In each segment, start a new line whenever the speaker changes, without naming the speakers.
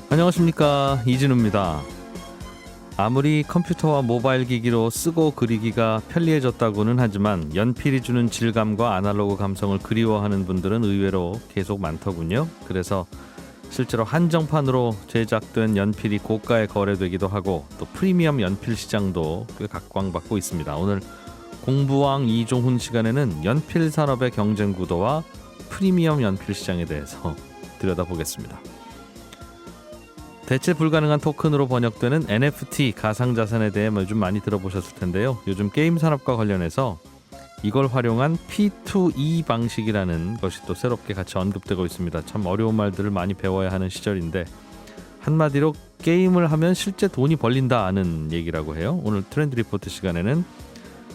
안녕하십니까, 이진우입니다. 아무리 컴퓨터와 모바일 기기로 쓰고 그리기가 편리해졌다고는 하지만 연필이 주는 질감과 아날로그 감성을 그리워하는 분들은 의외로 계속 많더군요. 그래서 실제로 한정판으로 제작된 연필이 고가에 거래되기도 하고 또 프리미엄 연필 시장도 꽤 각광받고 있습니다. 오늘 공부왕 이종훈 시간에는 연필 산업의 경쟁 구도와 프리미엄 연필 시장에 대해서 들여다보겠습니다. 대체 불가능한 토큰으로 번역되는 NFT 가상자산에 대해 좀 많이 들어보셨을 텐데요. 요즘 게임 산업과 관련해서 이걸 활용한 P2E 방식이라는 것이 또 새롭게 같이 언급되고 있습니다. 참 어려운 말들을 많이 배워야 하는 시절인데 한마디로 게임을 하면 실제 돈이 벌린다는 얘기라고 해요. 오늘 트렌드 리포트 시간에는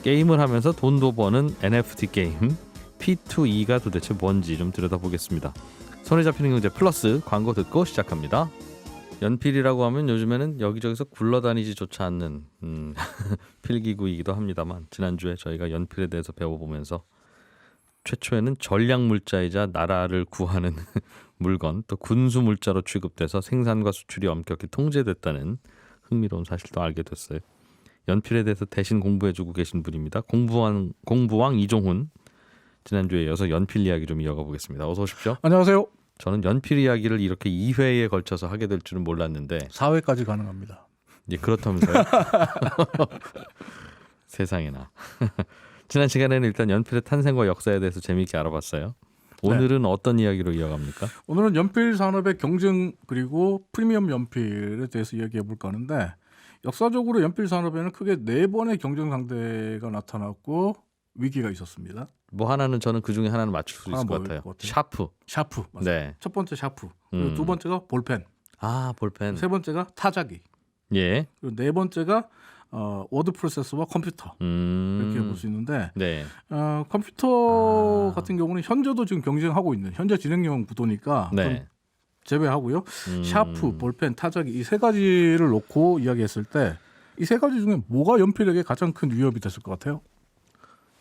게임을 하면서 돈도 버는 NFT 게임 P2E가 도대체 뭔지 좀 들여다보겠습니다. 손에 잡히는 경제 플러스 광고 듣고 시작합니다. 연필이라고 하면 요즘에는 여기저기서 굴러다니지조차 않는 필기구이기도 합니다만 지난주에 저희가 연필에 대해서 배워보면서 최초에는 전략물자이자 나라를 구하는 물건 또 군수물자로 취급돼서 생산과 수출이 엄격히 통제됐다는 흥미로운 사실도 알게 됐어요. 연필에 대해서 대신 공부해주고 계신 분입니다. 공부왕 이종훈. 지난주에 이어서 연필 이야기 좀 이어가 보겠습니다. 어서 오십시오.
안녕하세요.
저는 연필 이야기를 이렇게 2회에 걸쳐서 하게 될 줄은 몰랐는데
4회까지 가능합니다.
예, 그렇다면서요? 세상에나. 지난 시간에는 일단 연필의 탄생과 역사에 대해서 재미있게 알아봤어요. 오늘은 어떤 이야기로 이어갑니까?
오늘은 연필 산업의 경쟁 그리고 프리미엄 연필에 대해서 이야기해 볼까 하는데 역사적으로 연필 산업에는 크게 4번의 경쟁 상대가 나타났고 위기가 있었습니다.
뭐 하나는 저는 그 중에 하나는 맞출 수 있을 것 같아요. 샤프.
샤프. 맞아요.
네.
첫 번째 샤프. 그리고 두 번째가 볼펜.
아, 볼펜.
세 번째가 타자기.
예.
그리고 네 번째가 워드 프로세서와 컴퓨터. 이렇게 볼 수 있는데
네.
컴퓨터 같은 경우는 현재도 지금 경쟁하고 있는 현재 진행형 구도니까
네.
제외하고요. 샤프, 볼펜, 타자기 이 세 가지를 놓고 이야기했을 때 이 세 가지 중에 뭐가 연필에게 가장 큰 위협이 됐을 것 같아요?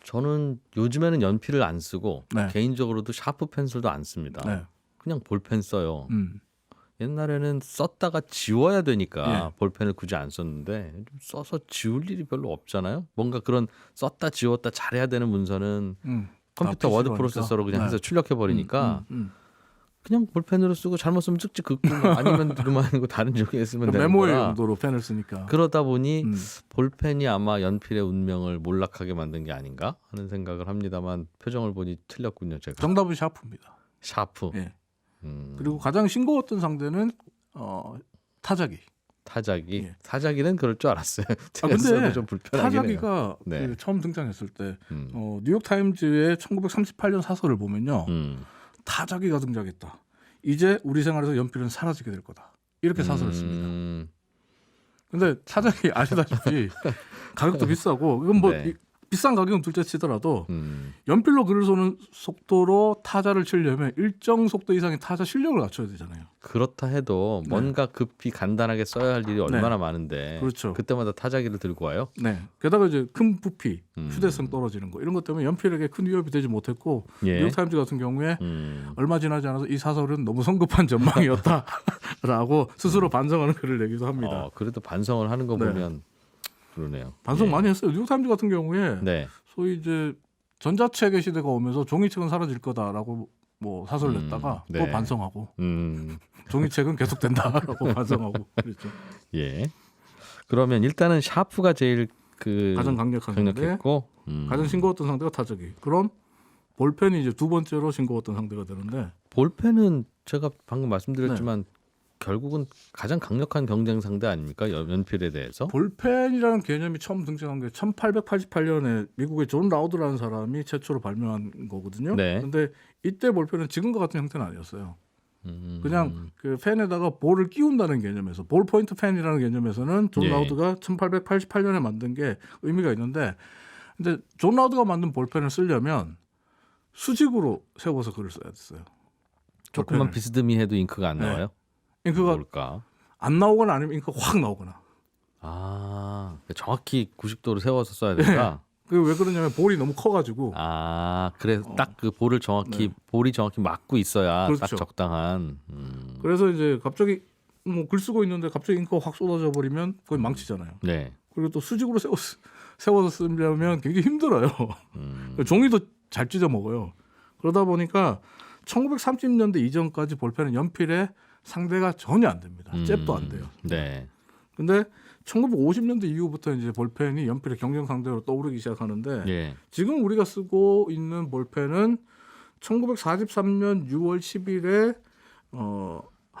저는 요즘에는 연필을 안 쓰고
네.
개인적으로도 샤프 펜슬도 안 씁니다.
네.
그냥 볼펜 써요. 옛날에는 썼다가 지워야 되니까
예.
볼펜을 굳이 안 썼는데 좀 써서 지울 일이 별로 없잖아요. 뭔가 그런 썼다 지웠다 잘해야 되는 문서는 컴퓨터 워드
PC로
프로세서로 그냥
하니까.
해서 출력해 버리니까 그냥 볼펜으로 쓰고 잘못 쓰면 찍찍 긋고 뭐 아니면 그만이고 다른 종이에 쓰면 되는
메모의
거라.
용도로 펜을 쓰니까.
그러다 보니 볼펜이 아마 연필의 운명을 몰락하게 만든 게 아닌가 하는 생각을 합니다만 표정을 보니 틀렸군요. 제가.
정답은 샤프입니다.
샤프.
예. 그리고 가장 싱거웠던 상대는 타자기.
타자기.
예.
타자기는 그럴 줄 알았어요.
근데
써도 좀 불편하긴
타자기가
해요. 네.
그 처음 등장했을 때 뉴욕 타임즈의 1938년 사설을 보면요. 타자기가 등장했다. 이제 우리 생활에서 연필은 사라지게 될 거다. 이렇게 사설을 씁니다. 근데 타자기 아시다시피 가격도 비싸고 이건 뭐
네.
비싼 가격은 둘째 치더라도 연필로 글을 쏘는 속도로 타자를 치려면 일정 속도 이상의 타자 실력을 갖춰야 되잖아요.
그렇다 해도 뭔가 급히 간단하게 써야 할 일이 얼마나 많은데
그렇죠.
그때마다 타자기를 들고 와요?
네. 게다가 이제 큰 부피, 휴대성 떨어지는 거 이런 것 때문에 연필에게 큰 위협이 되지 못했고
예.
뉴욕타임즈 같은 경우에 얼마 지나지 않아서 이 사설은 너무 성급한 전망이었다라고 스스로 반성하는 글을 내기도 합니다.
그래도 반성을 하는 거
네.
보면 그러네요.
반성
예.
많이 했어요. 뉴욕타임즈 같은 경우에
네.
소위 이제 전자책의 시대가 오면서 종이책은 사라질 거다라고 뭐 사설 냈다가
네.
또 반성하고 종이책은 계속된다라고 반성하고 그랬죠.
예. 그러면 일단은 샤프가 제일
가장
강력했고
가장 싱거웠던 상대가 타자기. 그럼 볼펜이 이제 두 번째로 싱거웠던 상대가 되는데
볼펜은 제가 방금 말씀드렸지만 결국은 가장 강력한 경쟁 상대 아닙니까? 연필에 대해서?
볼펜이라는 개념이 처음 등장한 게 1888년에 미국의 존 라우드라는 사람이 최초로 발명한 거거든요.
네.
그런데 이때 볼펜은 지금과 같은 형태는 아니었어요. 그냥 그 펜에다가 볼을 끼운다는 개념에서 볼 포인트 펜이라는 개념에서는 존
예.
라우드가 1888년에 만든 게 의미가 있는데 근데 존 라우드가 만든 볼펜을 쓰려면 수직으로 세워서 글을 써야 됐어요.
조금만
볼펜을.
비스듬히해도 잉크가 안
네.
나와요?
잉크가
뭘까?
안 나오거나 아니면 잉크가 확 나오거나.
정확히 90도로 세워서 써야 된다.
그 왜 그러냐면 볼이 너무 커가지고.
그래서 딱 그 볼을 정확히 볼이 정확히 맞고 있어야 딱
그렇죠.
적당한.
그래서 이제 갑자기 뭐 글 쓰고 있는데 갑자기 잉크가 확 쏟아져 버리면 거의 망치잖아요.
네.
그리고 또 수직으로 세워서 쓰려면 굉장히 힘들어요. 종이도 잘 찢어 먹어요. 그러다 보니까 1930년대 이전까지 볼펜은 연필의 상대가 전혀 안 됩니다. 잽도 안 돼요.
네.
근데 1950년대 이후부터 이제 볼펜이 연필의 경쟁 상대로 떠오르기 시작하는데
예.
지금 우리가 쓰고 있는 볼펜은 1943년 6월 10일에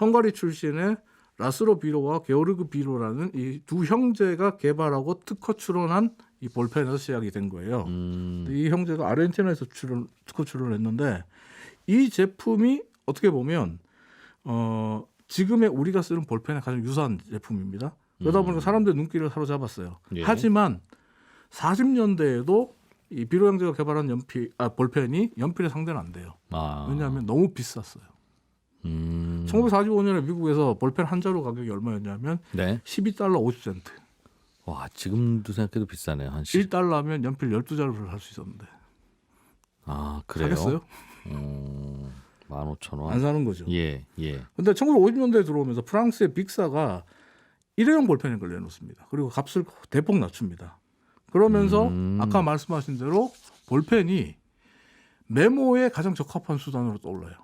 헝가리 출신의 라스로 비로와 게오르그 비로라는 이 두 형제가 개발하고 특허 출원한 이 볼펜에서 시작이 된 거예요. 이 형제가 아르헨티나에서 특허 출원을 했는데 이 제품이 어떻게 보면 지금의 우리가 쓰는 볼펜에 가장 유사한 제품입니다. 그러다 보니까 사람들의 눈길을 사로잡았어요.
예.
하지만 40년대에도 이 비로 형제가 개발한 볼펜이 연필의 상대는 안 돼요. 왜냐하면 너무 비쌌어요. 1945년에 미국에서 볼펜 한 자루 가격이 얼마였냐면
네.
12달러 50센트.
와, 지금도 생각해도 비싸네요. 한
1달러면 연필 12자루를 살 수 있었는데.
그래요?
사겠어요?
15,000원.
안 사는 거죠.
예, 예.
근데 1950년대에 들어오면서 프랑스의 빅사가 일회용 볼펜을 내놓습니다. 그리고 값을 대폭 낮춥니다. 그러면서 아까 말씀하신 대로 볼펜이 메모에 가장 적합한 수단으로 떠올라요.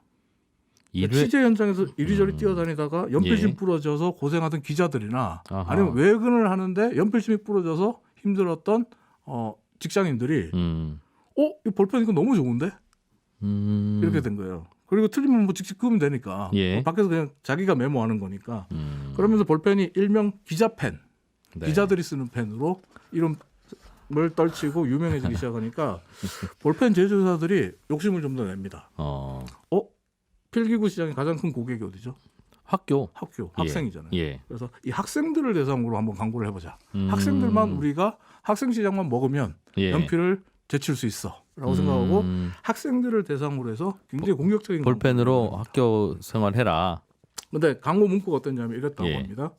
취재 현장에서 이리저리 뛰어다니다가 연필심
예.
부러져서 고생하던 기자들이나
아하.
아니면 외근을 하는데 연필심이 부러져서 힘들었던 직장인들이 이 볼펜 이거 너무 좋은데? 이렇게 된 거예요. 그리고 틀리면 뭐 직접 끄면 되니까
예.
밖에서 그냥 자기가 메모하는 거니까 그러면서 볼펜이 일명 기자펜,
네.
기자들이 쓰는 펜으로 이름을 떨치고 유명해지기 시작하니까 볼펜 제조사들이 욕심을 좀 더 냅니다. 필기구 시장의 가장 큰 고객이 어디죠?
학교,
학생이잖아요.
예.
그래서 이 학생들을 대상으로 한번 광고를 해보자. 학생들만 우리가 학생 시장만 먹으면
예.
연필을 제칠 수 있어라고 생각하고 학생들을 대상으로 해서 굉장히 공격적인
볼펜으로 학교 생활해라.
근데 광고 문구가 어땠냐면 이랬다고
예.
합니다.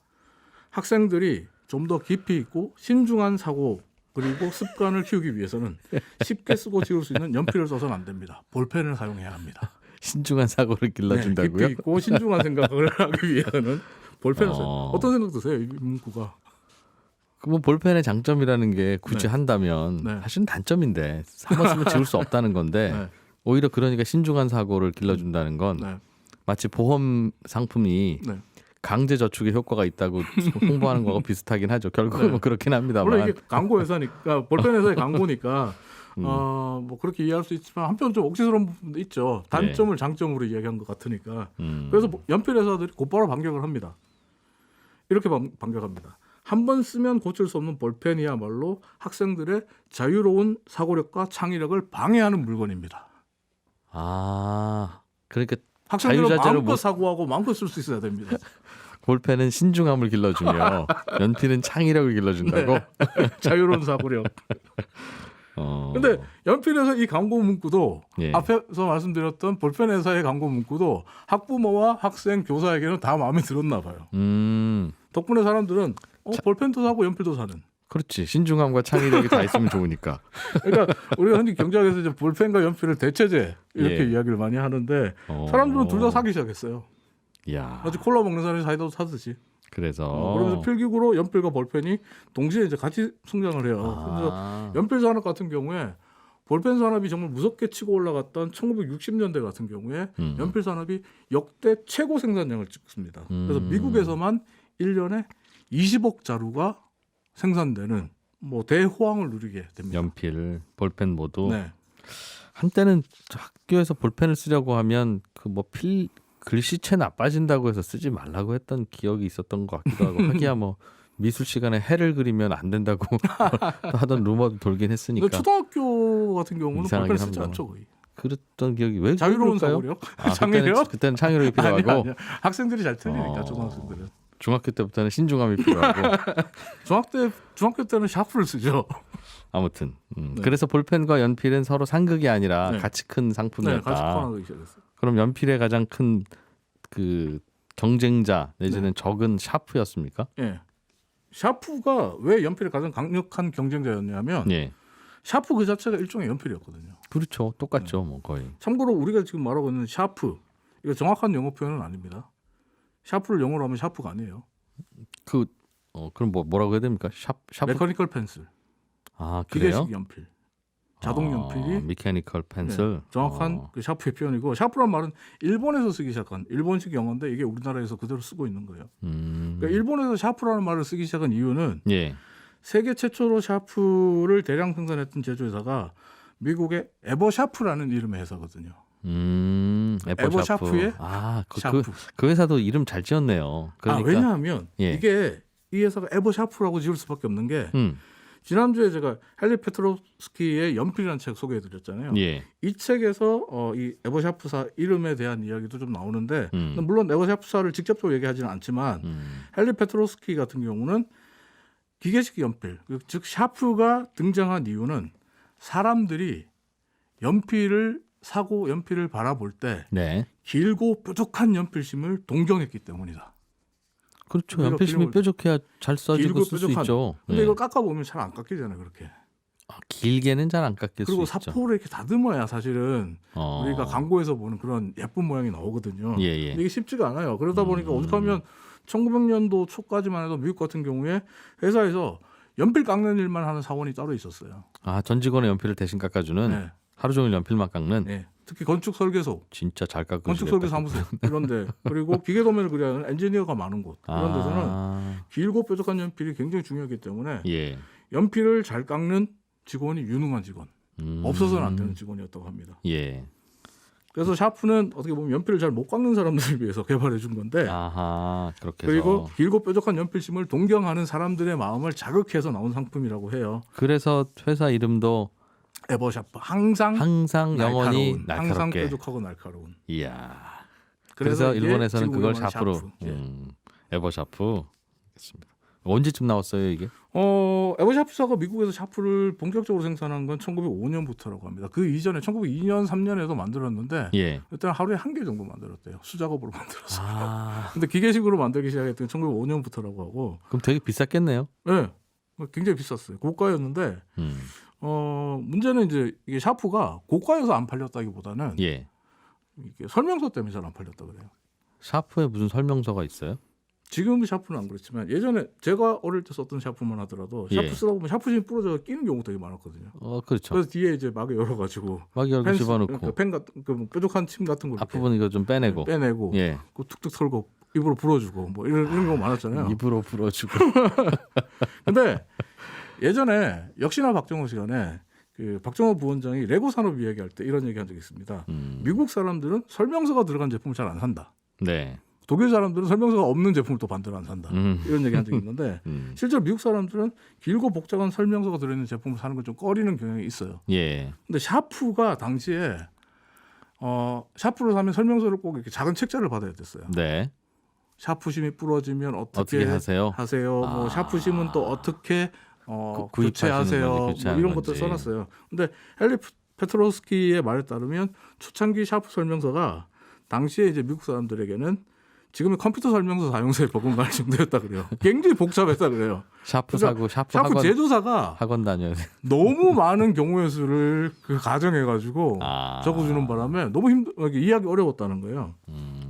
학생들이 좀 더 깊이 있고 신중한 사고 그리고 습관을 키우기 위해서는 쉽게 쓰고 지울 수 있는 연필을 써서는 안 됩니다. 볼펜을 사용해야 합니다.
신중한 사고를 길러준다고요?
깊이 있고 신중한 생각을 하기 위해서는 볼펜을 써요. 어떤 생각 드세요? 이 문구가.
그뭐 볼펜의 장점이라는 게 굳이 한다면 사실은 단점인데 한번 쓰면 지울 수 없다는 건데 오히려 그러니까 신중한 사고를 길러준다는 건 마치 보험 상품이 강제 저축에 효과가 있다고 홍보하는 거하고 비슷하긴 하죠. 결국은 뭐 그렇긴 합니다만.
물론 이게 광고 회사니까 볼펜 회사의 광고니까 뭐 그렇게 이해할 수 있지만 한편 좀 억지스러운 부분도 있죠. 단점을 장점으로 이야기한 것 같으니까. 그래서 연필 회사들이 곧바로 반격을 합니다. 이렇게 반격합니다. 한 번 쓰면 고칠 수 없는 볼펜이야말로 학생들의 자유로운 사고력과 창의력을 방해하는 물건입니다.
그러니까
학생들은
자유자재로
마음껏 사고하고 마음껏 쓸 수 있어야 됩니다.
볼펜은 신중함을 길러주며 연필은 창의력을 길러준다고.
자유로운 사고력. 근데 연필에서 이 광고 문구도 앞에서 말씀드렸던 볼펜 회사의 광고 문구도 학부모와 학생, 교사에게는 다 마음에 들었나 봐요. 덕분에 사람들은 볼펜도 사고 연필도 사는.
그렇지. 신중함과 창의력이 다 있으면 좋으니까.
그러니까 우리가 흔히 경제학에서 이제 볼펜과 연필을 대체제 이렇게 이야기를 많이 하는데 사람들은 둘 다 사기 시작했어요. 아주 콜라 먹는 사람이 사이다도 사듯이. 그러면서 필기구로 연필과 볼펜이 동시에 이제 같이 성장을 해요. 그래서 연필 산업 같은 경우에 볼펜 산업이 정말 무섭게 치고 올라갔던 1960년대 같은 경우에 연필 산업이 역대 최고 생산량을 찍습니다. 그래서 미국에서만 1년에 20억 자루가 생산되는 뭐 대호황을 누리게 됩니다.
연필, 볼펜 모두. 한때는 학교에서 볼펜을 쓰려고 하면 그 뭐 글씨체 나빠진다고 해서 쓰지 말라고 했던 기억이 있었던 것 같기도 하고 하기야 뭐 미술 시간에 해를 그리면 안 된다고 하던 루머도 돌긴 했으니까.
초등학교 같은 경우는 볼펜 쓰지
합니다만.
않죠 거의.
그랬던 기억이 왜
자유로운
그럴까요?
사고력? 창의력?
그때는 창의력이 필요하고
아니야. 학생들이 잘 틀리니까 초등학생들은.
중학교 때부터는 신중함이 필요하고
중학교 때는 샤프를 쓰죠.
아무튼 그래서 볼펜과 연필은 서로 상극이 아니라 같이 큰 상품이었다.
같이 커나가기 시작했어요.
그럼 연필의 가장 큰 그 경쟁자 내지는 적은 샤프였습니까?
샤프가 왜 연필의 가장 강력한 경쟁자였냐면 샤프 그 자체가 일종의 연필이었거든요.
그렇죠. 똑같죠. 뭐 거의.
참고로 우리가 지금 말하고 있는 샤프 이거 정확한 영어 표현은 아닙니다. 샤프를 영어로 하면 샤프가 아니에요.
그럼 뭐라고 해야 됩니까? 샤프.
메커니컬 펜슬.
아, 그래요?
기계식 연필. 자동 연필이
메커니컬 펜슬.
네, 정확한 그 샤프의 표현이고 샤프란 말은 일본에서 쓰기 시작한 일본식 영어인데 이게 우리나라에서 그대로 쓰고 있는 거예요. 그러니까 일본에서 샤프라는 말을 쓰기 시작한 이유는
예.
세계 최초로 샤프를 대량 생산했던 제조회사가 미국의 에버샤프라는 이름의 회사거든요. 에버샤프의 샤프.
그 회사도 이름 잘 지었네요. 그러니까,
왜냐하면
예.
이게 이 회사가 에버샤프라고 지을 수밖에 없는 게 지난주에 제가 헨리 페트로스키의 연필이라는 책 소개해드렸잖아요.
예.
이 책에서 이 에버샤프사 이름에 대한 이야기도 좀 나오는데 물론 에버샤프사를 직접적으로 얘기하지는 않지만 헨리 페트로스키 같은 경우는 기계식 연필, 즉 샤프가 등장한 이유는 사람들이 연필을 사고 연필을 바라볼 때
네.
길고 뾰족한 연필심을 동경했기 때문이다.
그렇죠. 연필심이 뾰족해야 잘 써지고 쓸 수 있죠.
근데 이걸 깎아보면 잘 안 깎이잖아요. 그렇게.
길게는 잘 안 깎일 수
그리고
있죠.
사포를 이렇게 다듬어야 사실은 우리가 광고에서 보는 그런 예쁜 모양이 나오거든요.
예.
근데 이게 쉽지가 않아요. 그러다 보니까 오죽하면 1900년도 초까지만 해도 미국 같은 경우에 회사에서 연필 깎는 일만 하는 사원이 따로 있었어요.
전 직원의 연필을 대신 깎아주는
네.
하루 종일 연필만 깎는.
네. 특히 건축 설계소,
진짜 잘 깎으시겠다.
건축 설계 사무소 이런데 그리고 기계 도면을 그려야 하는 엔지니어가 많은 곳 이런 데서는 길고 뾰족한 연필이 굉장히 중요하기 때문에
예.
연필을 잘 깎는 직원이 유능한 직원, 없어서는 안 되는 직원이었다고 합니다.
예.
그래서 샤프는 어떻게 보면 연필을 잘 못 깎는 사람들을 위해서 개발해 준 건데
그렇게
그리고 길고 뾰족한 연필심을 동경하는 사람들의 마음을 자극해서 나온 상품이라고 해요.
그래서 회사 이름도
에버샤프 항상
영원히
날카로운, 항상
날카롭게.
뾰족하고 날카로운.
이야.
그래서
일본에서는 그걸 샤프로.
샤프.
에버샤프. 알겠습니다. 언제쯤 나왔어요 이게?
에버샤프사가 미국에서 샤프를 본격적으로 생산한 건 1905년부터라고 합니다. 그 이전에 1902년, 3년에도 만들었는데
예.
그때는 하루에 한 개 정도 만들었대요. 수작업으로 만들었어요. 근데 기계식으로 만들기 시작했던 1905년부터라고 하고.
그럼 되게 비쌌겠네요.
네, 굉장히 비쌌어요. 고가였는데 문제는 이제 이게 샤프가 고가여서 안 팔렸다기보다는
예.
이게 설명서 때문에 잘 안 팔렸다 그래요.
샤프에 무슨 설명서가 있어요?
지금 샤프는 안 그렇지만 예전에 제가 어릴 때 썼던 샤프만 하더라도 샤프 쓰다 보면 샤프심 부러져 끼는 경우가 되게 많았거든요.
그렇죠.
그래서 뒤에 이제 막에 열어가지고
막 열고 집어넣고
펜 같은 그 뾰족한 침 같은 거
앞부분 이거 좀 빼내고
예. 그 툭툭 털고 입으로 불어주고 뭐 이런 경우 많았잖아요.
입으로 불어주고.
근데 예전에 역시나 박정호 시간에 그 박정호 부원장이 레고 산업 이야기할 때 이런 얘기한 적이 있습니다. 미국 사람들은 설명서가 들어간 제품을 잘 안 산다.
네.
독일 사람들은 설명서가 없는 제품을 또 반대로 안 산다. 이런 얘기한 적이 있는데 실제로 미국 사람들은 길고 복잡한 설명서가 들어있는 제품을 사는 걸 좀 꺼리는 경향이 있어요.
예.
근데 샤프가 당시에 샤프를 사면 설명서를 꼭 이렇게 작은 책자를 받아야 됐어요.
네.
샤프심이 부러지면 어떻게
하세요?
뭐 샤프심은 또 어떻게 교체하세요. 뭐 이런 것들 써놨어요. 근데 헨리 페트로스키의 말에 따르면 초창기 샤프 설명서가 당시에 이제 미국 사람들에게는 지금의 컴퓨터 설명서 사용서에 버금갈 정도였다 그래요. 굉장히 복잡했다 그래요.
샤프 사고 샤프
학원, 제조사가
학원 다녀야 돼.
너무 많은 경우의 수를 가정해가지고 적어주는 바람에 너무 이해하기 어려웠다는 거예요.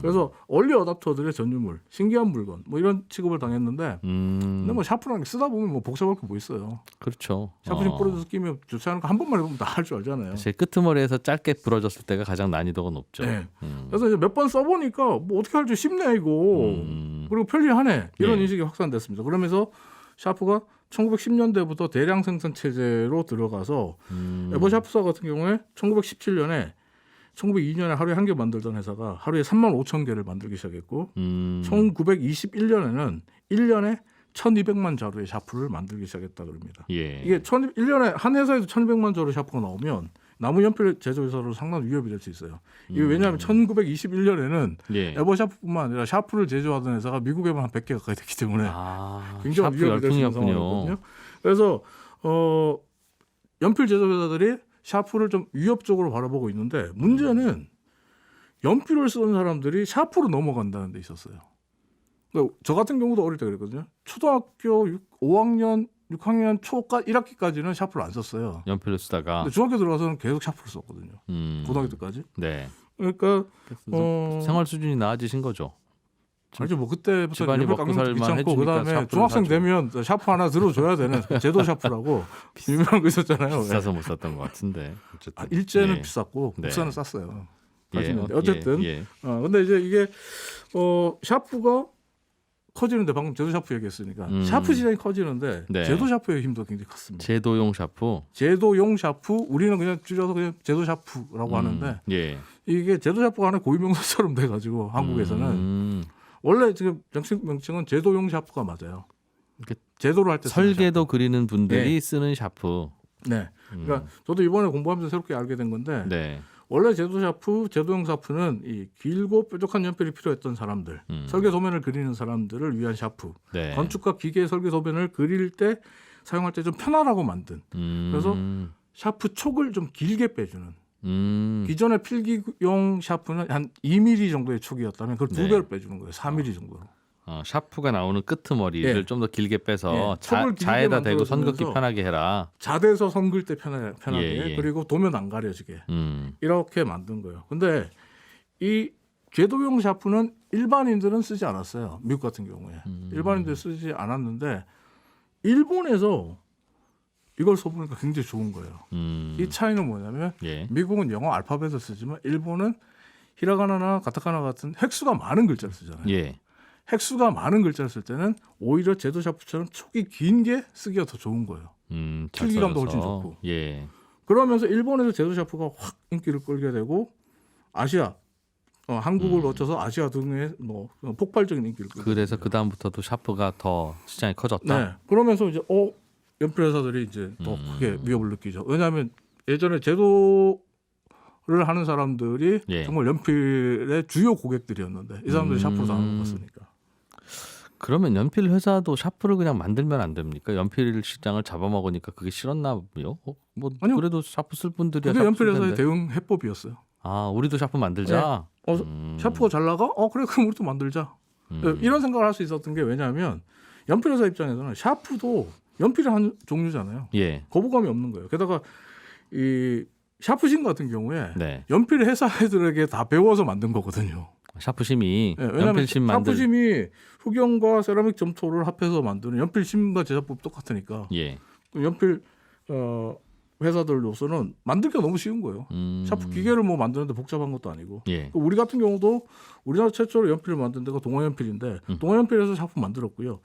그래서 얼리 어답터들의 전유물, 신기한 물건 뭐 이런 취급을 당했는데 근데 뭐 샤프라는 게 쓰다 보면 뭐 복잡할 게 뭐 있어요.
그렇죠.
샤프심 부러져서 끼면 좋지 않은 거 한 번만 해보면 다 할 줄 알잖아요.
제 끄트머리에서 짧게 부러졌을 때가 가장 난이도가 높죠.
네. 그래서 이제 몇 번 써보니까 뭐 어떻게 할지 쉽네 이거. 그리고 편리하네 이런 인식이 확산됐습니다. 그러면서 샤프가 1910년대부터 대량 생산 체제로 들어가서 에버샤프사 같은 경우에 1917년에 1902년에 하루에 한 개 만들던 회사가 하루에 35,000개를 만들기 시작했고 1921년에는 1년에 1,200만 자루의 샤프를 만들기 시작했다 그럽니다.
예.
이게 1년에 한 회사에서 1,200만 자루 샤프가 나오면 나무 연필 제조회사로 상당히 위협이 될 수 있어요. 이게 왜냐하면 1921년에는 에버샤프뿐만 아니라 샤프를 제조하던 회사가 미국에만 한 100개 가까이 됐기 때문에 굉장히 위협이 될 수 있는 상황이었거든요. 그래서 연필 제조회사들이 샤프를 좀 위협적으로 바라보고 있는데 문제는 연필을 쓰는 사람들이 샤프로 넘어간다는 데 있었어요. 그러니까 저 같은 경우도 어릴 때 그랬거든요. 초등학교 5학년, 6학년 초까 1학기까지는 샤프를 안 썼어요.
연필을 쓰다가.
근데 중학교 들어가서는 계속 샤프를 썼거든요. 고등학교 때까지.
네.
그러니까
생활 수준이 나아지신 거죠.
아니죠. 뭐 그때부터
집안이
연필
먹고
깎는 것도
살만
귀찮고
해주니까
그다음에
샤프를
중학생
사죠.
되면 샤프 하나 들어줘야 되는 제도 샤프라고 유명한 거 있었잖아요.
비싸서 못 샀던 것 같은데. 어쨌든.
일제는
예.
비쌌고
네.
국산은 쌌어요.
예.
아시는데 어쨌든
예.
근데 이제 이게 샤프가 커지는데 방금 제도 샤프 얘기했으니까 샤프 시장이 커지는데
네.
제도 샤프의 힘도 굉장히 컸습니다.
제도용 샤프.
제도용 샤프 우리는 그냥 줄여서 그냥 제도 샤프라고 하는데
예.
이게 제도 샤프가 하나의 고유명사처럼 돼가지고 한국에서는 원래 지금 정식 명칭은 제도용 샤프가 맞아요. 제도를 할 때
설계도 그리는 분들이
네.
쓰는 샤프.
네. 그러니까 저도 이번에 공부하면서 새롭게 알게 된 건데
네.
원래 제도 샤프, 제도용 샤프는 이 길고 뾰족한 연필이 필요했던 사람들, 설계 도면을 그리는 사람들을 위한 샤프.
네.
건축과 기계 설계 도면을 그릴 때 사용할 때 좀 편하라고 만든. 그래서 샤프 촉을 좀 길게 빼주는. 기존의 필기용 샤프는 한 2mm 정도의 촉이었다면 그걸 두
네.
배로 빼주는 거예요. 4mm 정도로.
샤프가 나오는 끄트머리를
예.
좀 더 길게 빼서
예. 촉을 길게
자에다 대고 선 긋기
만들어주면서
편하게 해라.
자대서 선 글 때 편하게
예.
그리고 도면 안 가려지게
음.
이렇게 만든 거예요. 근데 이 궤도용 샤프는 일반인들은 쓰지 않았어요. 미국 같은 경우에 일반인들 쓰지 않았는데 일본에서 이걸 써보니까 굉장히 좋은 거예요. 이 차이는 뭐냐면
예.
미국은 영어 알파벳을 쓰지만 일본은 히라가나나 가타카나 같은 획수가 많은 글자를 쓰잖아요.
예.
획수가 많은 글자를 쓸 때는 오히려 제도 샤프처럼 촉이 긴 게 쓰기가 더 좋은 거예요.
잘
필기감도
써져서.
훨씬 좋고.
예.
그러면서 일본에서 제도 샤프가 확 인기를 끌게 되고 아시아, 한국을 거쳐서 아시아 등의 뭐 폭발적인 인기를 끌게
그래서
됩니다.
그 다음부터도 샤프가 더 시장이 커졌다.
네. 그러면서 이제 연필 회사들이 이제 더 크게 위협을 느끼죠. 왜냐하면 예전에 제도를 하는 사람들이
예.
정말 연필의 주요 고객들이었는데 이 사람들이 샤프로 다 먹었으니까.
그러면 연필 회사도 샤프를 그냥 만들면 안 됩니까? 연필 시장을 잡아먹으니까 그게 싫었나요? 뭐
아니요.
그래도 샤프 쓸 분들이야.
그게
샤프
연필
쓸
회사의
텐데.
대응 해법이었어요.
우리도 샤프 만들자.
샤프가 잘 나가? 그래 그럼 우리도 만들자. 이런 생각을 할 수 있었던 게 왜냐하면 연필 회사 입장에서는 샤프도 연필의 한 종류잖아요.
예.
거부감이 없는 거예요. 게다가 이 샤프심 같은 경우에
네.
연필 회사들에게 다 배워서 만든 거거든요.
샤프심이
네, 왜냐하면
연필심 만들.
샤프심이 흑연과 세라믹 점토를 합해서 만드는 연필심과 제작법 똑같으니까
예.
연필 회사들로서는 만들기가 너무 쉬운 거예요. 샤프 기계를 뭐 만드는데 복잡한 것도 아니고.
예.
우리 같은 경우도 우리나라 최초로 연필을 만든 데가 동아연필인데 동아연필에서 샤프 만들었고요.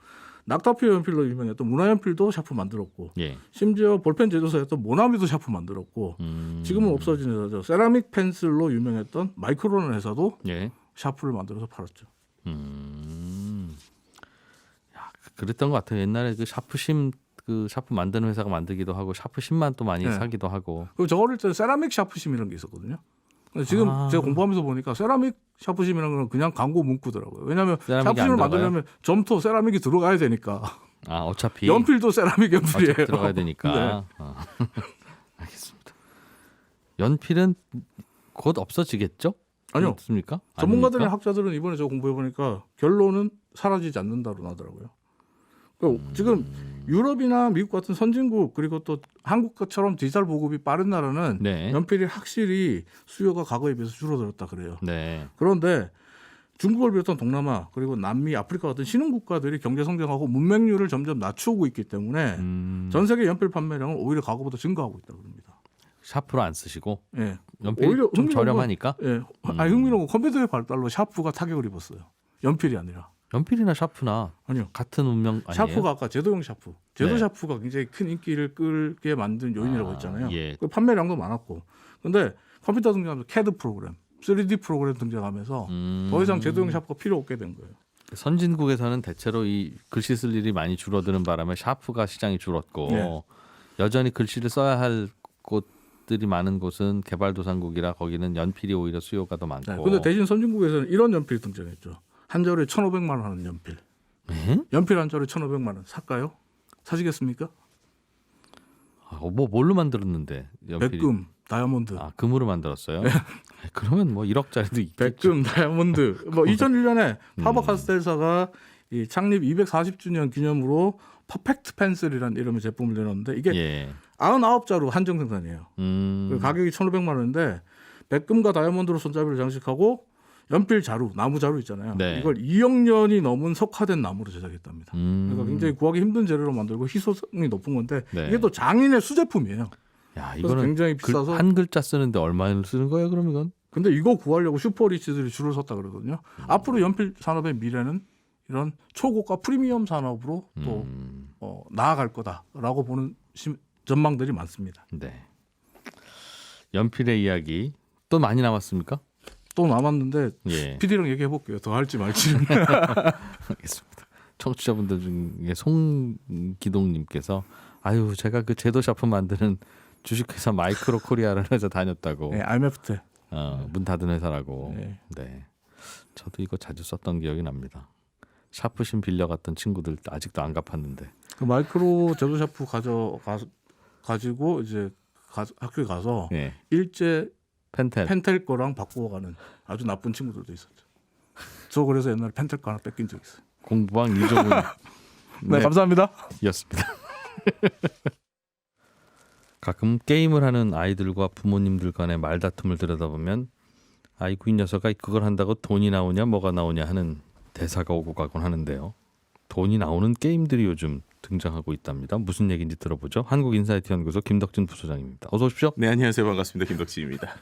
낙타필 연필로 유명했던 문화연필도 샤프 만들었고
예.
심지어 볼펜 제조사였던 모나미도 샤프 만들었고 지금은 없어진 회사죠. 세라믹 펜슬로 유명했던 마이크로는 회사도
예.
샤프를 만들어서 팔았죠.
야, 그랬던 것 같아요. 옛날에 그 샤프심 그 샤프 만드는 회사가 만들기도 하고 샤프심만 또 많이
네.
사기도 하고.
그리고 저 어릴 때 세라믹 샤프심이라는 게 있었거든요. 근데 지금 제가 공부하면서 보니까 세라믹 샤프심이라는 건 그냥 광고 문구더라고요. 왜냐하면
세라믹이
샤프심을
안
만들려면 점토 세라믹이 들어가야 되니까.
어차피
연필도 세라믹 연필이에요.
어차피 들어가야 되니까.
네.
알겠습니다. 연필은 곧 없어지겠죠?
아니요.
없습니까?
전문가들이나
아닙니까?
학자들은 이번에 저 공부해 보니까 결론은 사라지지 않는다고 하더라고요. 그러니까 지금 유럽이나 미국 같은 선진국 그리고 또 한국처럼 디지털 보급이 빠른 나라는
네.
연필이 확실히 수요가 과거에 비해서 줄어들었다 그래요.
네.
그런데 중국을 비롯한 동남아 그리고 남미, 아프리카 같은 신흥 국가들이 경제 성장하고 문맹률을 점점 낮추고 있기 때문에 전 세계 연필 판매량은 오히려 과거보다 증가하고 있다고 합니다.
샤프로 안 쓰시고
예.
연필이
오히려
좀
흥미로운
저렴하니까
예. 흥미로운 건 컴퓨터의 발달로 샤프가 타격을 입었어요. 연필이 아니라.
연필이나 샤프나
아니요.
같은 운명 아니에요?
샤프가 아까 제도용 샤프, 제도
네.
샤프가 굉장히 큰 인기를 끌게 만든 요인이라고 했잖아요.
예.
그 판매량도 많았고. 근데 컴퓨터 등장하면서 CAD 프로그램, 3D 프로그램 등장하면서 더 이상 제도용 샤프가 필요 없게 된 거예요.
선진국에서는 대체로 이 글씨 쓸 일이 많이 줄어드는 바람에 샤프가 시장이 줄었고
네.
여전히 글씨를 써야 할 곳들이 많은 곳은 개발도상국이라 거기는 연필이 오히려 수요가 더 많고.
네. 근데 대신 선진국에서는 이런 연필이 등장했죠. 한 자루에 1,500만 원 하는 연필.
에?
연필 한 자루에 1,500만 원. 살까요? 사시겠습니까?
뭐 뭘로 만들었는데 연필이?
백금, 다이아몬드.
금으로 만들었어요? 그러면 뭐 1억짜리도 있겠죠.
백금, 다이아몬드. 뭐 2001년에 파버 카스텔사가 이 창립 240주년 기념으로 퍼펙트 펜슬이라는 이름의 제품을 내놨는데 이게
예.
99자루 한정 생산이에요. 그 가격이 1,500만 원인데 백금과 다이아몬드로 손잡이를 장식하고 연필 자루, 나무 자루 있잖아요.
네.
이걸 2억 년이 넘은 석화된 나무로 제작했답니다. 그러니까 굉장히 구하기 힘든 재료로 만들고 희소성이 높은 건데
네.
이게 또 장인의 수제품이에요.
야,
그래서
이거는
굉장히 비싸서
한 글자 쓰는데 얼마를 쓰는 거예요, 그럼 이건?
근데 이거 구하려고 슈퍼리치들이 줄을 섰다 그러거든요. 앞으로 연필 산업의 미래는 이런 초고가 프리미엄 산업으로 또 나아갈 거다라고 보는 전망들이 많습니다.
네. 연필의 이야기 또 많이 남았습니까?
또 남았는데
예.
PD랑 얘기해 볼게요. 더 할지 말지는.
알겠습니다. 청취자분들 중에 송기동님께서 아유 제가 그 제도 샤프 만드는 주식회사 마이크로 코리아라는 회사 다녔다고.
네, IMF 때.
문 닫은 회사라고.
네.
네. 저도 이거 자주 썼던 기억이 납니다. 샤프심 빌려갔던 친구들 아직도 안 갚았는데.
그 마이크로 제도 샤프 가지고 이제 학교에 가서
예.
일제
펜텔.
펜텔 거랑 바꾸어 가는 아주 나쁜 친구들도 있었죠. 저 그래서 옛날에 펜텔 거 하나 뺏긴 적 있어요.
공부왕 유종훈.
네, 감사합니다.
였습니다. 가끔 게임을 하는 아이들과 부모님들 간의 말다툼을 들여다보면 아이고 이 녀석아 그걸 한다고 돈이 나오냐 뭐가 나오냐 하는 대사가 오고 가곤 하는데요. 돈이 나오는 게임들이 요즘 등장하고 있답니다. 무슨 얘기인지 들어보죠. 한국인사이트연구소 김덕진 부소장입니다. 어서 오십시오.
네, 안녕하세요. 반갑습니다. 김덕진입니다.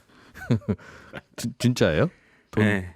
진짜예요?
네.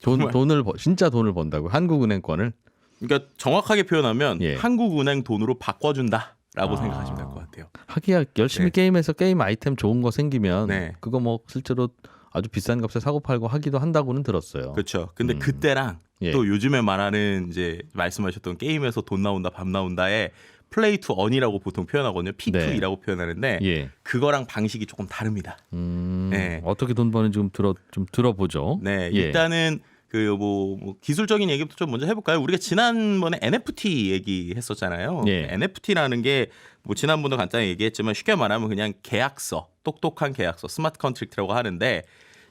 돈을 진짜 돈을 번다고 한국은행권을?
그러니까 정확하게 표현하면
예.
한국은행 돈으로 바꿔준다라고 생각하시면 될 것 같아요.
하기야 열심히
네.
게임해서 게임 아이템 좋은 거 생기면
네.
그거 뭐 실제로 아주 비싼 값에 사고 팔고 하기도 한다고는 들었어요.
그렇죠. 근데 그때랑
예.
또 요즘에 말하는 이제 말씀하셨던 게임에서 돈 나온다, 밥 나온다에 플레이 투 언이라고 보통 표현하거든요. P2E라고 표현하는데
예.
그거랑 방식이 조금 다릅니다. 네.
어떻게 돈 버는지 좀 들어보죠.
네,
예.
일단은 그 뭐 기술적인 얘기부터 좀 먼저 해볼까요? 우리가 지난번에 NFT 얘기했었잖아요.
예.
NFT라는 게 뭐 지난번도 간단히 얘기했지만 쉽게 말하면 그냥 계약서, 똑똑한 계약서, 스마트 컨트랙트라고 하는데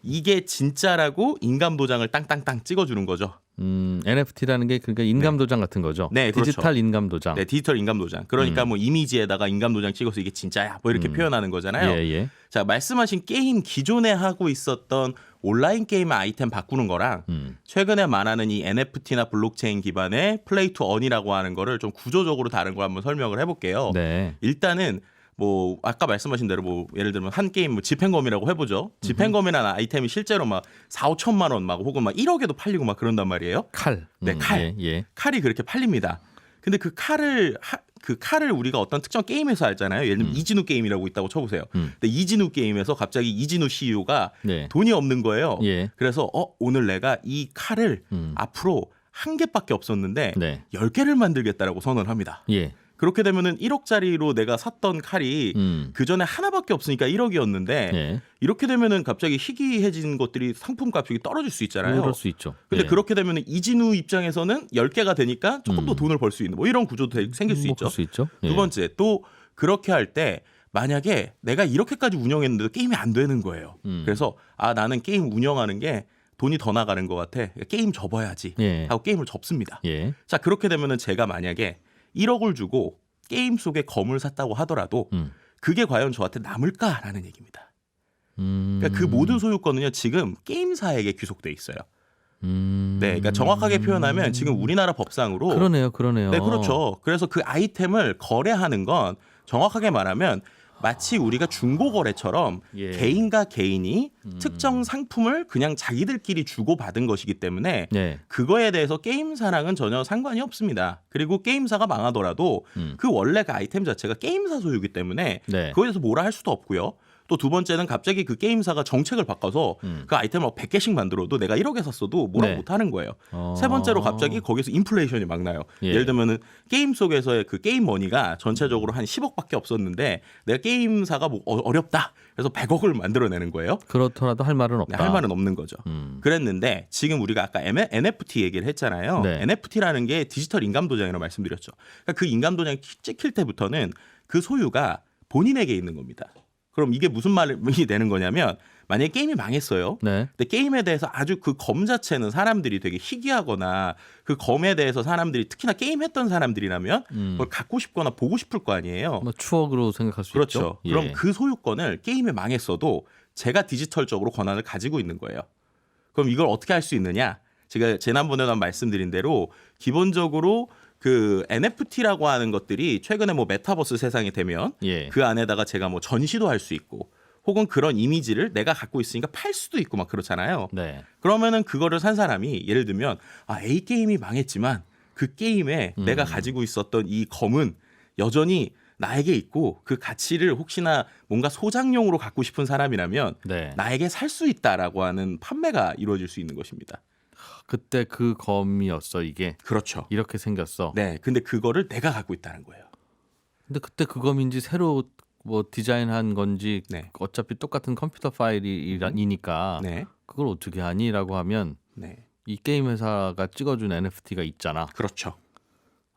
이게 진짜라고 인감 도장을 땅땅땅 찍어주는 거죠.
NFT라는 게 그러니까 인감 도장 같은 거죠.
네, 그렇죠.
디지털 인감 도장.
네, 디지털 인감 도장. 그러니까 뭐 이미지에다가 인감 도장 찍어서 이게 진짜야, 뭐 이렇게 표현하는 거잖아요.
예, 예.
자, 말씀하신 게임 기존에 하고 있었던 온라인 게임 아이템 바꾸는 거랑 최근에 말하는 이 NFT나 블록체인 기반의 플레이 투 언이라고 하는 거를 좀 구조적으로 다른 걸 한번 설명을 해볼게요.
네.
일단은 뭐 아까 말씀하신 대로 뭐 예를 들면 한 게임 뭐 집행검이라고 해보죠. 집행검이라는 아이템이 실제로 막 4,5천만 원 막 혹은 막 1억에도 팔리고 막 그런단 말이에요.
칼.
네, 칼.
예.
칼이 그렇게 팔립니다. 근데 그 칼을 우리가 어떤 특정 게임에서 알잖아요. 예를 들면 이진우 게임이라고 있다고 쳐보세요. 근데 이진우 게임에서 갑자기 이진우 CEO가
네.
돈이 없는 거예요.
예.
그래서 오늘 내가 이 칼을 앞으로 한 개밖에 없었는데
네.
10개를 만들겠다라고 선언을 합니다.
예.
그렇게 되면은 1억짜리로 내가 샀던 칼이 그 전에 하나밖에 없으니까 1억이었는데
예.
이렇게 되면은 갑자기 희귀해진 것들이 상품 값이 떨어질 수 있잖아요.
그럴 수 있죠.
근데
예.
그렇게 되면은 이진우 입장에서는 10개가 되니까 조금 더 돈을 벌 수 있는 뭐 이런 구조도 생길 수
뭐
있죠.
그럴 수 있죠. 예.
두 번째 또 그렇게 할 때 만약에 내가 이렇게까지 운영했는데도 게임이 안 되는 거예요. 그래서 나는 게임 운영하는 게 돈이 더 나가는 것 같아. 게임 접어야지
예.
하고 게임을 접습니다.
예.
자, 그렇게 되면은 제가 만약에 1억을 주고 게임 속에 검을 샀다고 하더라도 그게 과연 저한테 남을까라는 얘기입니다. 그러니까 그 모든 소유권은요 지금 게임사에게 귀속돼 있어요. 네, 그러니까 정확하게 표현하면 지금 우리나라 법상으로
그러네요.
네, 그렇죠. 그래서 그 아이템을 거래하는 건 정확하게 말하면 마치 우리가 중고거래처럼
예.
개인과 개인이 특정 상품을 그냥 자기들끼리 주고받은 것이기 때문에
네.
그거에 대해서 게임사랑은 전혀 상관이 없습니다. 그리고 게임사가 망하더라도 그 원래 그 아이템 자체가 게임사 소유이기 때문에
네.
그거에 대해서 뭐라 할 수도 없고요. 또 두 번째는 갑자기 그 게임사가 정책을 바꿔서 그 아이템을 100개씩 만들어도 내가 1억에 샀어도 뭐라고
네.
못하는 거예요. 세 번째로 갑자기 거기서 인플레이션이 막 나요.
예.
예를 들면은 게임 속에서의 그 게임 머니가 전체적으로 한 10억밖에 없었는데 내가 게임사가 뭐 어렵다. 그래서 100억을 만들어내는 거예요.
그렇더라도 할 말은 없다.
네, 할 말은 없는 거죠. 그랬는데 지금 우리가 아까 NFT 얘기를 했잖아요.
네.
NFT라는 게 디지털 인감 도장이라고 말씀드렸죠. 그러니까 그 인감 도장이 찍힐 때부터는 그 소유가 본인에게 있는 겁니다. 그럼 이게 무슨 말이 되는 거냐면 만약에 게임이 망했어요.
네.
근데 게임에 대해서 아주 그 검 자체는 사람들이 되게 희귀하거나 그 검에 대해서 사람들이 특히나 게임했던 사람들이라면 그걸 갖고 싶거나 보고 싶을 거 아니에요.
뭐 추억으로 생각할 수
그렇죠.
있죠.
그럼 그 소유권을 게임에 망했어도 제가 디지털적으로 권한을 가지고 있는 거예요. 그럼 이걸 어떻게 할 수 있느냐? 제가 지난번에도 말씀드린 대로 기본적으로 그 NFT라고 하는 것들이 최근에 뭐 메타버스 세상이 되면
예.
그 안에다가 제가 뭐 전시도 할 수 있고 혹은 그런 이미지를 내가 갖고 있으니까 팔 수도 있고 막 그렇잖아요.
네.
그러면은 그거를 산 사람이 예를 들면 A 게임이 망했지만 그 게임에 내가 가지고 있었던 이 검은 여전히 나에게 있고 그 가치를 혹시나 뭔가 소장용으로 갖고 싶은 사람이라면
네.
나에게 살 수 있다라고 하는 판매가 이루어질 수 있는 것입니다.
그때 그 검이었어 이게.
그렇죠.
이렇게 생겼어.
네, 근데 그거를 내가 갖고 있다는 거예요.
근데 그때 그 검인지 새로 뭐 디자인한 건지
네.
어차피 똑같은 컴퓨터 파일이니까
네,
그걸 어떻게 하니라고 하면
네,
이 게임 회사가 찍어준 NFT가 있잖아.
그렇죠.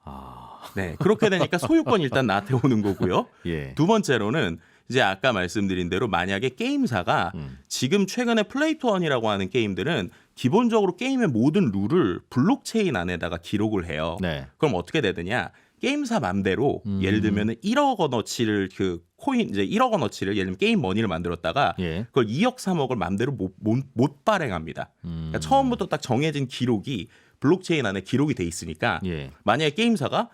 아,
네, 그렇게 되니까 소유권이 일단 나한테 오는 거고요.
예.
두 번째로는 이제 아까 말씀드린 대로 만약에 게임사가 지금 최근에 플레이투원이라고 하는 게임들은 기본적으로 게임의 모든 룰을 블록체인 안에다가 기록을 해요.
네.
그럼 어떻게 되느냐? 게임사 맘대로 예를 들면 1억 원어치를 그 코인 이제 1억 원어치를 예를 들면 게임 머니를 만들었다가
예.
그걸 2억 3억을 맘대로 못 발행합니다. 그러니까 처음부터 딱 정해진 기록이 블록체인 안에 기록이 돼 있으니까
예.
만약에 게임사가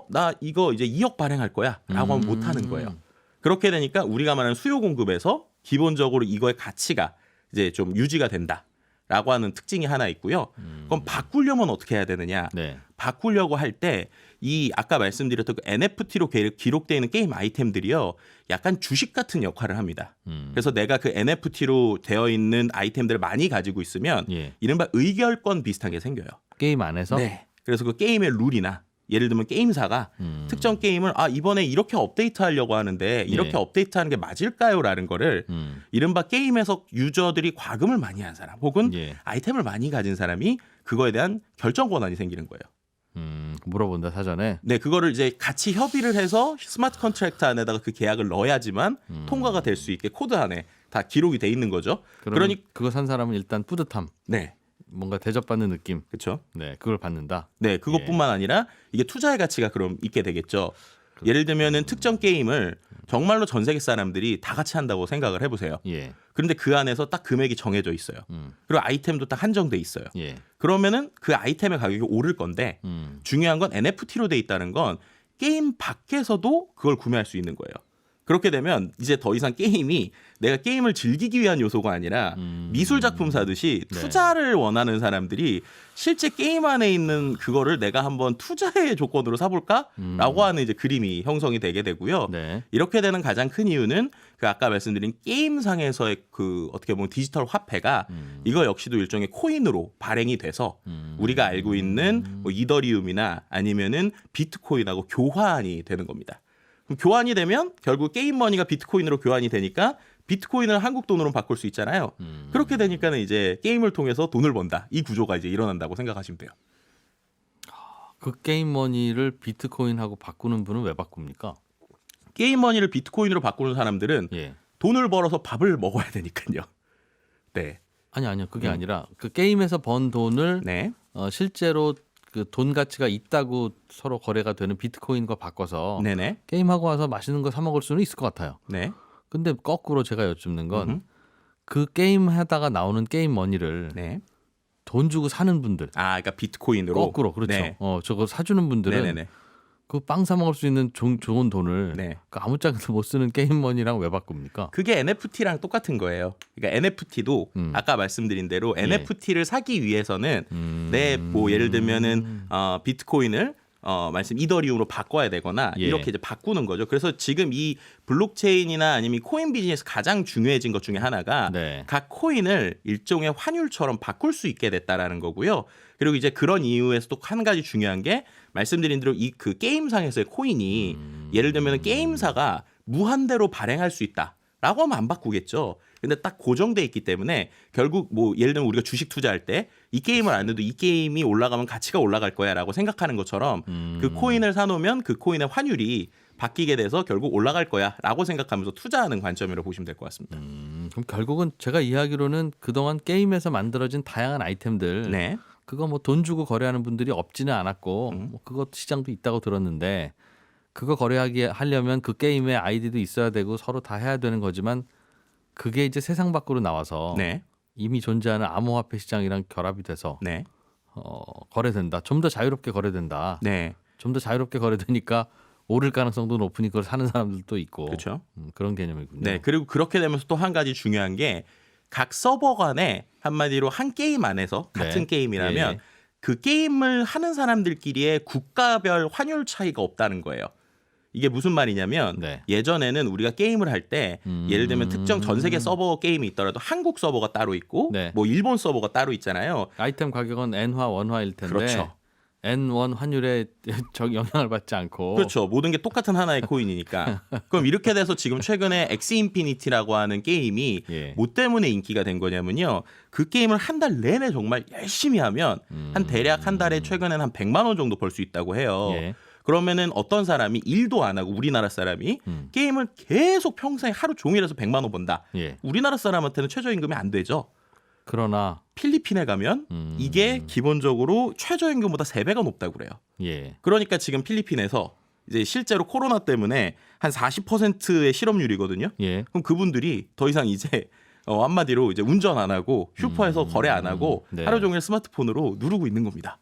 나 이거 이제 2억 발행할 거야라고 하면 못 하는 거예요. 그렇게 되니까 우리가 말하는 수요 공급에서 기본적으로 이거의 가치가 이제 좀 유지가 된다라고 하는 특징이 하나 있고요. 그럼 바꾸려면 어떻게 해야 되느냐?
네.
바꾸려고 할 때 이 아까 말씀드렸던 그 NFT로 기록되어 있는 게임 아이템들이요. 약간 주식 같은 역할을 합니다. 그래서 내가 그 NFT로 되어 있는 아이템들을 많이 가지고 있으면
예.
이른바 의결권 비슷한 게 생겨요.
게임 안에서
네. 그래서 그 게임의 룰이나 예를 들면 게임사가 특정 게임을 이번에 이렇게 업데이트하려고 하는데 이렇게
예.
업데이트하는 게 맞을까요라는 거를 이른바 게임에서 유저들이 과금을 많이 한 사람 혹은
예.
아이템을 많이 가진 사람이 그거에 대한 결정 권한이 생기는 거예요.
물어본다 사전에.
네, 그거를 이제 같이 협의를 해서 스마트 컨트랙트 안에다가 그 계약을 넣어야지만 통과가 될 수 있게 코드 안에 다 기록이 돼 있는 거죠.
그러니 그거 산 사람은 일단 뿌듯함,
네,
뭔가 대접받는 느낌.
그렇죠.
네, 그걸 받는다.
네, 그것뿐만 아니라 이게 투자의 가치가 그럼 있게 되겠죠. 예를 들면은 특정 게임을 정말로 전 세계 사람들이 다 같이 한다고 생각을 해보세요.
예.
그런데 그 안에서 딱 금액이 정해져 있어요. 그리고 아이템도 딱 한정돼 있어요.
예.
그러면은 그 아이템의 가격이 오를 건데 중요한 건 NFT로 돼 있다는 건 게임 밖에서도 그걸 구매할 수 있는 거예요. 그렇게 되면 이제 더 이상 게임이 내가 게임을 즐기기 위한 요소가 아니라 미술 작품 사듯이
네.
투자를 원하는 사람들이 실제 게임 안에 있는 그거를 내가 한번 투자의 조건으로 사볼까라고 하는 이제 그림이 형성이 되게 되고요.
네.
이렇게 되는 가장 큰 이유는 그 아까 말씀드린 게임상에서의 그 어떻게 보면 디지털 화폐가 이거 역시도 일종의 코인으로 발행이 돼서 우리가 알고 있는 뭐 이더리움이나 아니면은 비트코인하고 교환이 되는 겁니다. 그럼 교환이 되면 결국 게임 머니가 비트코인으로 교환이 되니까 비트코인을 한국 돈으로 바꿀 수 있잖아요. 그렇게 되니까는 이제 게임을 통해서 돈을 번다. 이 구조가 이제 일어난다고 생각하시면 돼요.
그 게임 머니를 비트코인하고 바꾸는 분은 왜 바꿉니까?
게임 머니를 비트코인으로 바꾸는 사람들은
예.
돈을 벌어서 밥을 먹어야 되니까요. 네.
아니요. 그게 아니라 그 게임에서 번 돈을
네.
실제로 그 돈 가치가 있다고 서로 거래가 되는 비트코인과 바꿔서
네네.
게임하고 와서 맛있는 거 사 먹을 수는 있을 것 같아요.
네.
근데 거꾸로 제가 여쭙는 건 그 게임 하다가 나오는 게임 머니를
네.
돈 주고 사는 분들
그러니까 비트코인으로.
거꾸로 그렇죠.
네.
저거 사주는 분들은
네네네.
그 빵 사 먹을 수 있는 좋은 돈을
네.
그 아무짝에도 못 쓰는 게임 머니랑 왜 바꿉니까?
그게 NFT랑 똑같은 거예요. 그러니까 NFT도 아까 말씀드린 대로 NFT를 사기 위해서는 내 뭐 예를 들면은 비트코인을 말씀 이더리움으로 바꿔야 되거나
예.
이렇게 이제 바꾸는 거죠. 그래서 지금 이 블록체인이나 아니면 이 코인 비즈니스 가장 중요해진 것 중에 하나가
네.
각 코인을 일종의 환율처럼 바꿀 수 있게 됐다라는 거고요. 그리고 이제 그런 이유에서 또 한 가지 중요한 게 말씀드린 대로 이 그 게임상에서의 코인이 예를 들면 게임사가 무한대로 발행할 수 있다라고 하면 안 바꾸겠죠. 근데 딱 고정돼 있기 때문에 결국 뭐 예를 들면 우리가 주식 투자할 때 이 게임을 안 해도 이 게임이 올라가면 가치가 올라갈 거야라고 생각하는 것처럼 그 코인을 사놓으면 그 코인의 환율이 바뀌게 돼서 결국 올라갈 거야라고 생각하면서 투자하는 관점으로 보시면 될 것 같습니다.
그럼 결국은 제가 이해하기로는 그동안 게임에서 만들어진 다양한 아이템들
네.
그거 뭐 돈 주고 거래하는 분들이 없지는 않았고 뭐 그거 시장도 있다고 들었는데 그거 하려면 그 게임의 아이디도 있어야 되고 서로 다 해야 되는 거지만 그게 이제 세상 밖으로 나와서
네.
이미 존재하는 암호화폐 시장이랑 결합이 돼서
네.
거래된다. 좀 더 자유롭게 거래된다.
네.
좀 더 자유롭게 거래되니까 오를 가능성도 높으니 그걸 사는 사람들도 있고
그렇죠.
그런 개념이군요.
네. 그리고 그렇게 되면서 또 한 가지 중요한 게 각 서버 간에 한마디로 한 게임 안에서 같은
네.
게임이라면
예.
그 게임을 하는 사람들끼리의 국가별 환율 차이가 없다는 거예요. 이게 무슨 말이냐면
네.
예전에는 우리가 게임을 할 때 예를 들면 특정 전 세계 서버 게임이 있더라도 한국 서버가 따로 있고
네.
뭐 일본 서버가 따로 있잖아요.
아이템 가격은 엔화 원화일 텐데
그렇죠.
N1 환율에 영향을 받지 않고
그렇죠. 모든 게 똑같은 하나의 코인이니까. 그럼 이렇게 돼서 지금 최근에 엑스 인피니티라고 하는 게임이
예.
뭐 때문에 인기가 된 거냐면요. 그 게임을 한 달 내내 정말 열심히 하면 한 대략 한 달에 최근에는 한 100만 원 정도 벌 수 있다고 해요.
예.
그러면은 어떤 사람이 일도 안 하고 우리나라 사람이 게임을 계속 평생 하루 종일 해서 100만 원 번다.
예.
우리나라 사람한테는 최저임금이 안 되죠.
그러나
필리핀에 가면 이게 기본적으로 최저임금보다 3배가 높다고 그래요.
예.
그러니까 지금 필리핀에서 이제 실제로 코로나 때문에 한 40%의 실업률이거든요.
예.
그럼 그분들이 더 이상 이제 한마디로 이제 운전 안 하고 슈퍼에서 거래 안 하고
네.
하루 종일 스마트폰으로 누르고 있는 겁니다.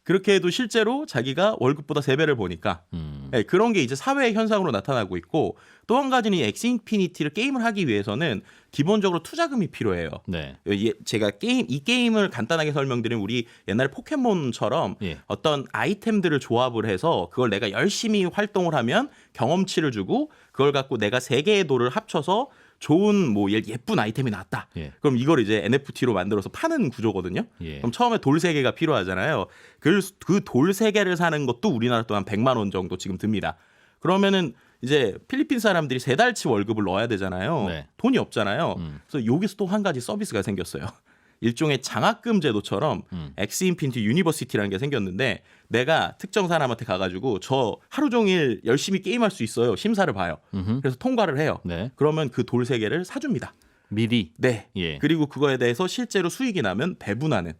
그렇게 해도 실제로 자기가 월급보다 3배를 버니까 네, 그런 게 이제 사회의 현상으로 나타나고 있고 또 한 가지는 이 엑스 인피니티를 게임을 하기 위해서는 기본적으로 투자금이 필요해요.
네.
제가 이 게임을 간단하게 설명드리면 우리 옛날 포켓몬처럼
예.
어떤 아이템들을 조합을 해서 그걸 내가 열심히 활동을 하면 경험치를 주고 그걸 갖고 내가 3개의 돌을 합쳐서 좋은 뭐 예쁜 아이템이 나왔다.
예.
그럼 이걸 이제 NFT로 만들어서 파는 구조거든요.
예.
그럼 처음에 돌 3개가 필요하잖아요. 그 돌 3개를 사는 것도 우리나라 돈 한 100만 원 정도 지금 듭니다. 그러면은 이제 필리핀 사람들이 3달치 월급을 넣어야 되잖아요.
네.
돈이 없잖아요. 그래서 여기서 또 한 가지 서비스가 생겼어요. 일종의 장학금 제도처럼 엑스 인피니티 유니버시티라는 게 생겼는데 내가 특정 사람한테 가가지고 저 하루 종일 열심히 게임할 수 있어요. 심사를 봐요. 그래서 통과를 해요.
네.
그러면 그 돌 3개를 사줍니다.
미리.
네.
예.
그리고 그거에 대해서 실제로 수익이 나면 배분하는.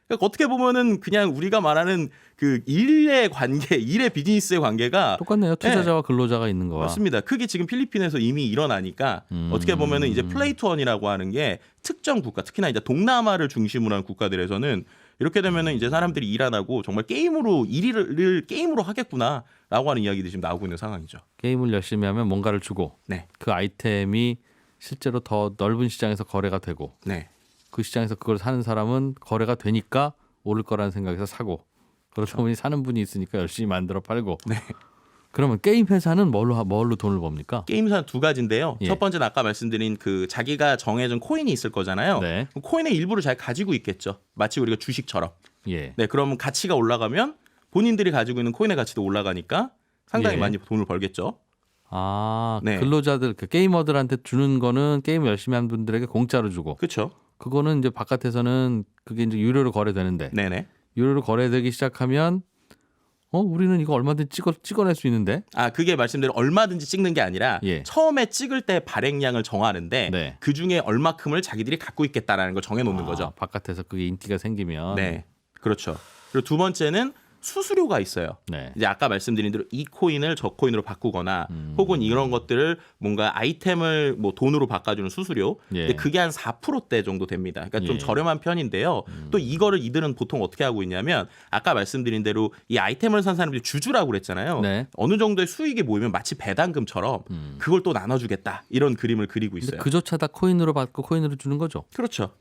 그러니까 어떻게 보면은 그냥 우리가 말하는 그 일의 관계, 일의 비즈니스의 관계가
똑같네요. 투자자와 근로자가 있는 거와.
맞습니다. 그게 지금 필리핀에서 이미 일어나니까 어떻게 보면은 이제 플레이투원이라고 하는 게 특정 국가, 특히나 이제 동남아를 중심으로 한 국가들에서는 이렇게 되면은 이제 사람들이 일 안 하고 정말 게임으로 일을 게임으로 하겠구나라고 하는 이야기들이 지금 나오고 있는 상황이죠.
게임을 열심히 하면 뭔가를 주고
네,
그 아이템이 실제로 더 넓은 시장에서 거래가 되고
네,
그 시장에서 그걸 사는 사람은 거래가 되니까 오를 거라는 생각에서 사고 그렇다 보니 사는 분이 있으니까 열심히 만들어 팔고.
네.
그러면 게임 회사는 뭘로 돈을 법니까?
게임사 2가지인데요.
예.
첫 번째는 아까 말씀드린 그 자기가 정해준 코인이 있을 거잖아요.
네.
코인의 일부를 잘 가지고 있겠죠. 마치 우리가 주식처럼.
예.
네, 그러면 가치가 올라가면 본인들이 가지고 있는 코인의 가치도 올라가니까 상당히
예.
많이 돈을 벌겠죠.
아,
네.
근로자들 그 게이머들한테 주는 거는 게임 열심히 하는 분들에게 공짜로 주고
그렇죠.
그거는 이제 바깥에서는 그게 이제 유료로 거래되는데
네네.
유료로 거래되기 시작하면 우리는 이거 얼마든지 찍어낼 수 있는데.
아, 그게 말씀대로 얼마든지 찍는 게 아니라
예.
처음에 찍을 때 발행량을 정하는데
네.
그 중에 얼마큼을 자기들이 갖고 있겠다라는 걸 정해놓는 거죠.
바깥에서 그게 인기가 생기면.
네, 그렇죠. 그리고 두 번째는 수수료가 있어요.
네.
이제 아까 말씀드린 대로 이 코인을 저 코인으로 바꾸거나 혹은 이런 것들을 뭔가 아이템을 뭐 돈으로 바꿔주는 수수료.
예.
근데 그게 한 4%대 정도 됩니다. 그러니까 좀
예.
저렴한 편인데요. 또 이거를 이들은 보통 어떻게 하고 있냐면 아까 말씀드린 대로 이 아이템을 산 사람들이 주주라고 그랬잖아요.
네.
어느 정도의 수익이 모이면 마치 배당금처럼 그걸 또 나눠주겠다 이런 그림을 그리고
근데
있어요.
그조차 다 코인으로 받고 코인으로 주는 거죠.
그렇죠.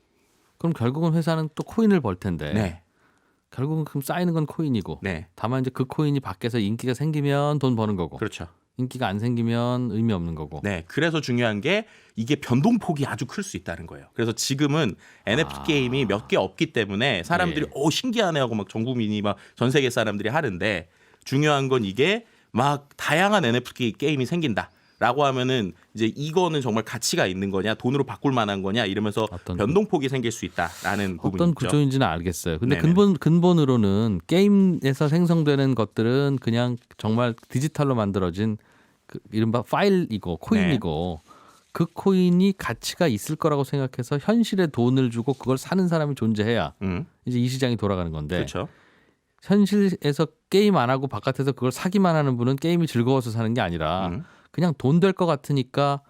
그럼 결국은 회사는 또 코인을 벌 텐데.
네,
결국은 그럼 쌓이는 건 코인이고.
네,
다만 이제 그 코인이 밖에서 인기가 생기면 돈 버는 거고.
그렇죠.
인기가 안 생기면 의미 없는 거고.
네, 그래서 중요한 게 이게 변동폭이 아주 클 수 있다는 거예요. 그래서 지금은 NFT 게임이 몇 개 없기 때문에 사람들이
예.
신기하네 하고 막 전 국민이 막 전 세계 사람들이 하는데 중요한 건 이게 막 다양한 NFT 게임이 생긴다. 라고 하면은 이제 이거는 정말 가치가 있는 거냐, 돈으로 바꿀 만한 거냐 이러면서
어떤
변동폭이 생길 수 있다라는 부분이
어떤
있죠.
구조인지는 알겠어요. 근데
네네.
근본으로는 게임에서 생성되는 것들은 그냥 정말 디지털로 만들어진 그 이른바 파일이고 코인이고
네.
그 코인이 가치가 있을 거라고 생각해서 현실에 돈을 주고 그걸 사는 사람이 존재해야 이제 이 시장이 돌아가는 건데
그렇죠.
현실에서 게임 안 하고 바깥에서 그걸 사기만 하는 분은 게임이 즐거워서 사는 게 아니라 그냥 돈 될 것 같으니까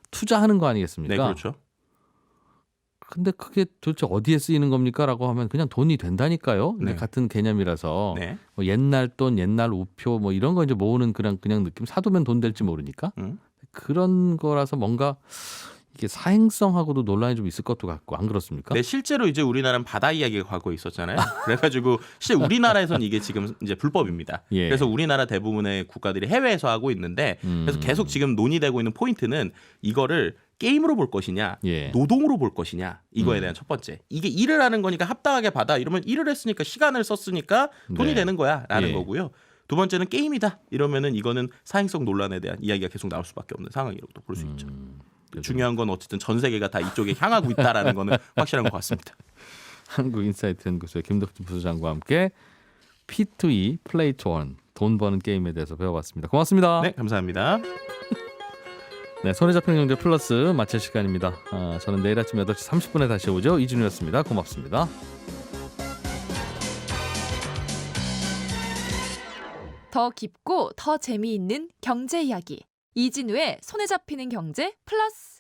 투자하는 거 아니겠습니까?
네, 그렇죠.
근데 그게 도대체 어디에 쓰이는 겁니까?라고 하면 그냥 돈이 된다니까요.
네.
같은 개념이라서
네.
뭐 옛날 돈, 옛날 우표 뭐 이런 거 이제 모으는 그냥 느낌. 사두면 돈 될지 모르니까 그런 거라서 뭔가 이게 사행성하고도 논란이 좀 있을 것도 같고 안 그렇습니까?
네, 실제로 이제 우리나라는 바다 이야기가 가고 있었잖아요. 그래가지고 실제 우리나라에선 이게 지금 이제 불법입니다.
예.
그래서 우리나라 대부분의 국가들이 해외에서 하고 있는데 그래서 계속 지금 논의되고 있는 포인트는 이거를 게임으로 볼 것이냐,
예.
노동으로 볼 것이냐 이거에 대한 첫 번째. 이게 일을 하는 거니까 합당하게 받아 이러면 일을 했으니까 시간을 썼으니까 돈이
네.
되는 거야라는
예.
거고요. 두 번째는 게임이다 이러면은 이거는 사행성 논란에 대한 이야기가 계속 나올 수밖에 없는 상황이라고도 볼 수 있죠. 중요한 건 어쨌든 전 세계가 다 이쪽에 향하고 있다라는 거는 확실한 것 같습니다.
한국인사이트 연구소의 김덕진 부소장과 함께 P2E 플레이 투 원 돈 버는 게임에 대해서 배워봤습니다. 고맙습니다.
네, 감사합니다.
네, 손에 잡히는 경제 플러스 마칠 시간입니다. 저는 내일 아침 8시 30분에 다시 오죠. 이준우였습니다. 고맙습니다.
더 깊고 더 재미있는 경제 이야기. 이진우의 손에 잡히는 경제 플러스.